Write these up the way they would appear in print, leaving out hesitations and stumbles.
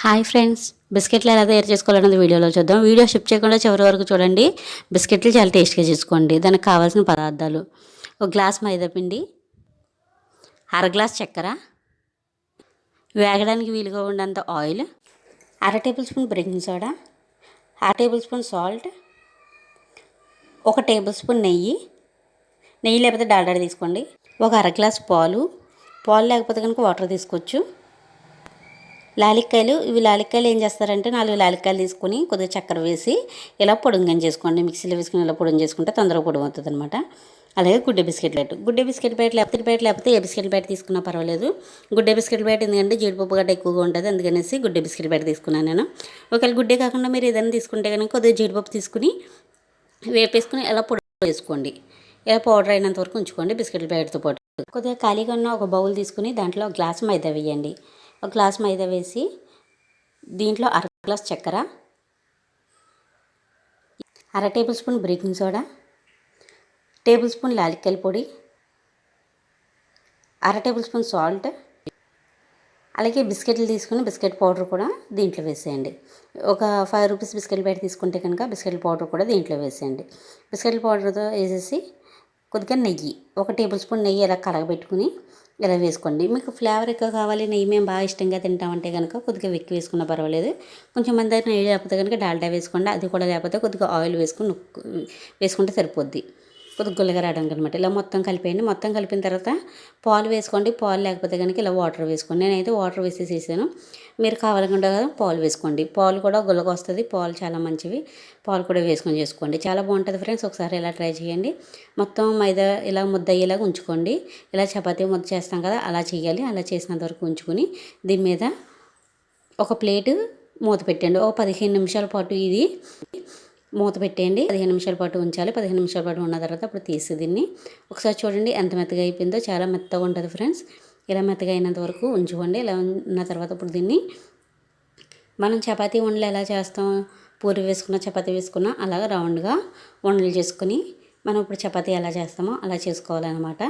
Hi friends, బిస్కెట్లు ఎలా తయారు చేసుకోవాలన్నది వీడియోలో చూద్దాం. వీడియో షిప్ చేయకుండా చివరి వరకు చూడండి. బిస్కెట్లు చాలా టేస్ట్గా చేసుకోండి. దానికి కావాల్సిన పదార్థాలు: ఒక గ్లాస్ మైదాపిండి, అర గ్లాస్ చక్కెర, వేగడానికి వీలుగా ఉండేంత ఆయిల్, అర టేబుల్ స్పూన్ బేకింగ్ సోడా, అర టేబుల్ స్పూన్ సాల్ట్, ఒక టేబుల్ స్పూన్ నెయ్యి లేకపోతే డాల్డా తీసుకోండి, ఒక అర గ్లాస్ పాలు లేకపోతే కనుక వాటర్ తీసుకోవచ్చు, లాలిక్కాయలు. లాలిక్కాయలు ఏం చేస్తారంటే 4 లాలిక్కాయలు తీసుకొని కొద్దిగా చక్కెర వేసి ఇలా పొడుంగని చేసుకోండి. మిక్సీలో వేసుకుని ఇలా పొడుగు చేసుకుంటే తొందరగా పొడుగు అవుతుంది అనమాట. అలాగే గుడ్డే బిస్కెట్ ప్యాకెట్ లేకపోతే ఏ బిస్కెట్ ప్యాకెట్ తీసుకున్నా పర్వాలేదు. గుడ్డే బిస్కెట్ ప్యాకెట్ ఎందుకంటే జీడిపప్పు గడ్డ ఎక్కువగా ఉంటుంది, అందుకనేసి గుడ్డే బిస్కెట్ ప్యాకెట్ తీసుకున్నాను నేను. ఒకవేళ గుడ్డే కాకుండా మీరు ఏదైనా తీసుకుంటే కనుక కొద్దిగా జీడిపప్పు తీసుకుని వేపేసుకుని ఇలా పొడి చేసుకోండి. ఇలా పౌడర్ అయినంత వరకు ఉంచుకోండి బిస్కెట్ ప్యాకెట్తో పాటు. కొద్దిగా ఖాళీగా ఉన్న ఒక బౌల్ తీసుకుని దాంట్లో ఒక గ్లాస్ మైదా వేయండి. ఒక గ్లాస్ మైదా వేసి దీంట్లో అర గ్లాస్ చక్కెర, అర tablespoon baking soda, tablespoon యాలక్కాయల పొడి, అర టేబుల్ స్పూన్ సాల్ట్, అలాగే బిస్కెట్లు తీసుకుని బిస్కెట్ పౌడర్ కూడా దీంట్లో వేసేయండి. ఒక 5 రూపీస్ బిస్కెట్ ప్యాకెట్ తీసుకుంటే కనుక బిస్కెట్ పౌడర్ కూడా దీంట్లో వేసేయండి. బిస్కెట్ పౌడర్తో వేసేసి కొద్దిగా నెయ్యి, ఒక టేబుల్ స్పూన్ నెయ్యి ఇలా కరగబెట్టుకుని ఇలా వేసుకోండి. మీకు ఫ్లేవర్ ఎక్కువ కావాలి, నెయ్యి మేము బాగా ఇష్టంగా తింటామంటే కనుక కొద్దిగా ఎక్కువ వేసుకున్నా పర్వాలేదు. కొంచెం మంది నెయ్యి లేకపోతే కనుక డాల్డా వేసుకోండి. అది కూడా లేకపోతే కొద్దిగా ఆయిల్ వేసుకుంటే సరిపోద్ది, కొద్దిగా గుల్లగా రావడానికి అనమాట. ఇలా మొత్తం కలిపేయండి. మొత్తం కలిపిన తర్వాత పాలు వేసుకోండి. పాలు లేకపోతే కనుక ఇలా వాటర్ వేసుకోండి. నేనైతే వాటర్ వేసేసేసాను. మీరు కావాలనుకుంటే కదా పాలు వేసుకోండి. పాలు కూడా గుల్లగా వస్తుంది. పాలు చాలా మంచివి. పాలు కూడా వేసుకొని చేసుకోండి, చాలా బాగుంటుంది ఫ్రెండ్స్. ఒకసారి ఇలా ట్రై చేయండి. మొత్తం మైదా ఇలా ముద్ద అయ్యేలాగా ఉంచుకోండి. ఇలా చపాతీ ముద్ద చేస్తాం కదా అలా చేయాలి. అలా చేసినంత వరకు ఉంచుకొని దీని మీద ఒక ప్లేటు మూత పెట్టండి. ఒక 15 నిమిషాల పాటు ఇది మూత పెట్టేయండి. 15 నిమిషాల పాటు ఉంచాలి. 15 నిమిషాల పాటు ఉన్న తర్వాత అప్పుడు తీసి దీన్ని ఒకసారి చూడండి ఎంత మెత్తగా అయిపోయిందో. చాలా మెత్తగా ఉంటుంది ఫ్రెండ్స్. ఇలా మెత్తగా అయినంత వరకు ఉంచుకోండి. ఇలా ఉన్న తర్వాత ఇప్పుడు దీన్ని మనం చపాతీ ఉండలు ఎలా చేస్తాం, పూరి వేసుకున్న చపాతీ వేసుకున్న అలాగా రౌండ్గా ఉండలు చేసుకుని మనం ఇప్పుడు చపాతీ ఎలా చేస్తామో అలా చేసుకోవాలన్నమాట.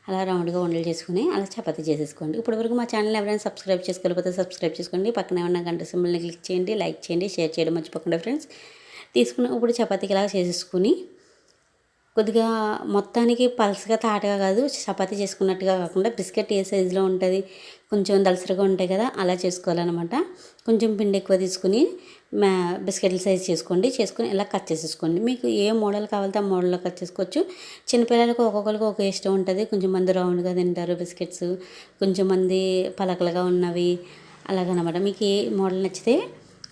అలా రౌండ్గా ఉండలు చేసుకుని అలా చపాతీ చేసేసుకోండి. ఇప్పటివరకు మా ఛానల్ ఎవరైనా సబ్స్క్రైబ్ చేసుకోకపోతే సబ్స్క్రైబ్ చేసుకోండి. పక్కనే ఉన్న గంట సింబల్ని క్లిక్ చేయండి, లైక్ చేయండి, షేర్ చేయడం మర్చిపోకండి ఫ్రెండ్స్. తీసుకుని ఇప్పుడు చపాతీకి ఇలా చేసేసుకుని కొద్దిగా మొత్తానికి పల్స్గా తాటగా కాదు, చపాతీ చేసుకున్నట్టుగా కాకుండా బిస్కెట్ ఏ సైజులో ఉంటుంది కొంచెం దలసరిగా ఉంటాయి కదా అలా చేసుకోవాలన్నమాట. కొంచెం పిండి ఎక్కువ తీసుకుని బిస్కెట్ల సైజ్ చేసుకుని ఇలా కట్ చేసేసుకోండి. మీకు ఏ మోడల్ కావాలంటే ఆ మోడల్లో కట్ చేసుకోవచ్చు. చిన్నపిల్లలకు ఒక్కొక్కరికి ఒక ఇష్టం ఉంటుంది. కొంచెం మంది రౌండ్గా తింటారు బిస్కెట్స్, కొంచెం మంది పలకలుగా ఉన్నవి అలాగనమాట. మీకు ఏ మోడల్ నచ్చితే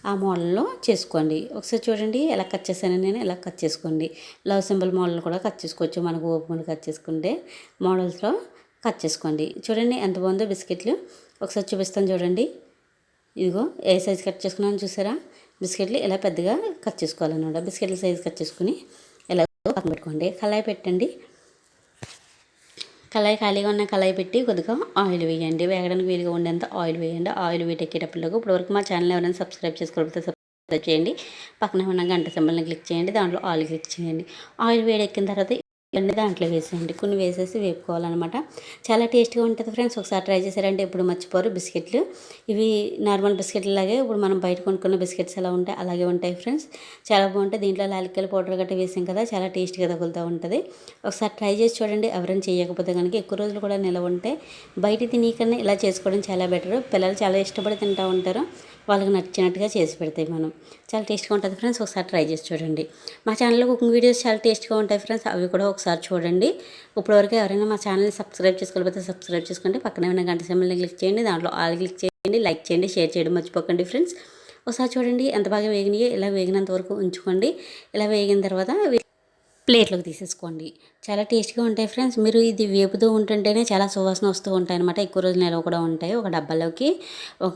ఆ మోడల్లో చేసుకోండి. ఒకసారి చూడండి ఎలా కట్ చేశాను నేను. ఎలా కట్ చేసుకోండి. లవ్ సింబల్ మోడల్ కూడా కట్ చేసుకోవచ్చు. మనకు ఓపెన్ కట్ చేసుకుంటే మోడల్స్లో కట్ చేసుకోండి. చూడండి ఎంత బాగుందో బిస్కెట్లు. ఒకసారి చూపిస్తాను చూడండి. ఇదిగో ఏ సైజ్ కట్ చేసుకున్నాను చూసారా. బిస్కెట్లు ఇలా పెద్దగా కట్ చేసుకోవాలన్నమాట. బిస్కెట్ల సైజ్ కట్ చేసుకుని ఇలా పక్కన పెట్టుకోండి. కళాయి పెట్టండి. ఖాళీగా ఉన్న కళాయి పెట్టి కొద్దిగా ఆయిల్ వేయండి. వేగడానికి వీలుగా ఉండేంత ఆయిల్ వేయండి. ఆయిల్ వేటెక్కేటప్పుడు ఇప్పటివరకు మా ఛానల్ ఎవరైనా సబ్స్క్రైబ్ చేసుకోకపోతే సబ్స్క్రైబ్ చేయండి. పక్కన ఉన్న గంట సింబల్ని క్లిక్ చేయండి. దాంట్లో ఆయిల్ క్లిక్ చేయండి. ఆయిల్ వేడెక్కిన తర్వాత ఇవన్నీ దాంట్లో వేసేయండి. కొన్ని వేసేసి వేపుకోవాలన్నమాట. చాలా టేస్ట్గా ఉంటుంది ఫ్రెండ్స్. ఒకసారి ట్రై చేశారంటే ఎప్పుడు మర్చిపోరు. బిస్కెట్లు ఇవి నార్మల్ బిస్కెట్లు లాగే ఇప్పుడు మనం బయట కొనుక్కున్న బిస్కెట్స్ ఎలా ఉంటాయి అలాగే ఉంటాయి ఫ్రెండ్స్. చాలా బాగుంటాయి. దీంట్లో లాలిక్కాయల పౌడర్ గట్రా వేసాం కదా, చాలా టేస్ట్గా తగులుతూ ఉంటుంది. ఒకసారి ట్రై చేసి చూడండి. ఎవరైనా చేయకపోతే కనుక ఎక్కువ రోజులు కూడా నిలవ ఉంటాయి. బయట తినకన్నా ఇలా చేసుకోవడం చాలా బెటర్. పిల్లలు చాలా ఇష్టపడి తింటూ ఉంటారు. వాళ్ళకి నచ్చినట్టుగా చేసి పెడతాయి మనం. చాలా టేస్ట్గా ఉంటుంది ఫ్రెండ్స్. ఒకసారి ట్రై చేసి చూడండి. మా ఛానల్లో కుకింగ్ వీడియోస్ చాలా టేస్ట్గా ఉంటాయి ఫ్రెండ్స్. అవి కూడా ఒకసారి చూడండి. ఇప్పటివరకు ఎవరైనా మా ఛానల్ని సబ్స్క్రైబ్ చేసుకోకపోతే సబ్స్క్రైబ్ చేసుకోండి. పక్కనే ఉన్న గంట సింబల్ని క్లిక్ చేయండి. దాంట్లో ఆల్ క్లిక్ చేయండి, లైక్ చేయండి, షేర్ చేయడం మర్చిపోకండి ఫ్రెండ్స్. ఒకసారి చూడండి ఎంత బాగా వేగినాయో. ఇలా వేగినంత వరకు ఉంచుకోండి. ఇలా వేగిన తర్వాత ప్లేట్లోకి తీసేసుకోండి. చాలా టేస్ట్గా ఉంటాయి ఫ్రెండ్స్. మీరు ఇది వేపుతూ ఉంటుంటేనే చాలా సువాసన వస్తూ ఉంటాయి అనమాట. ఎక్కువ రోజులు నిలవ కూడా ఉంటాయి. ఒక డబ్బాలోకి ఒక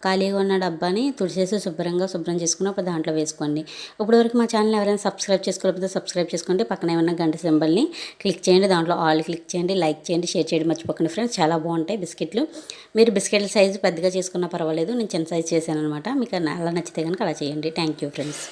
ఖాళీగా ఉన్న డబ్బాని తుడిచేసి శుభ్రం చేసుకుని అప్పుడు దాంట్లో వేసుకోండి. ఇప్పటివరకు మా ఛానల్ ఎవరైనా సబ్స్క్రైబ్ చేసుకోకపోతే సబ్స్క్రైబ్ చేసుకోండి. పక్కన ఏమన్నా గంట సింబల్ని క్లిక్ చేయండి. దాంట్లో ఆల్ క్లిక్ చేయండి, లైక్ చేయండి, షేర్ చేయడం మర్చిపోకండి ఫ్రెండ్స్. చాలా బాగుంటాయి బిస్కెట్లు. మీరు బిస్కెట్ల సైజు పెద్దగా చేసుకున్నా పర్వాలేదు. నేను చిన్న సైజు చేశాను అనమాట. మీకు అలా నచ్చితే కనుక అలా చేయండి. Thank you friends.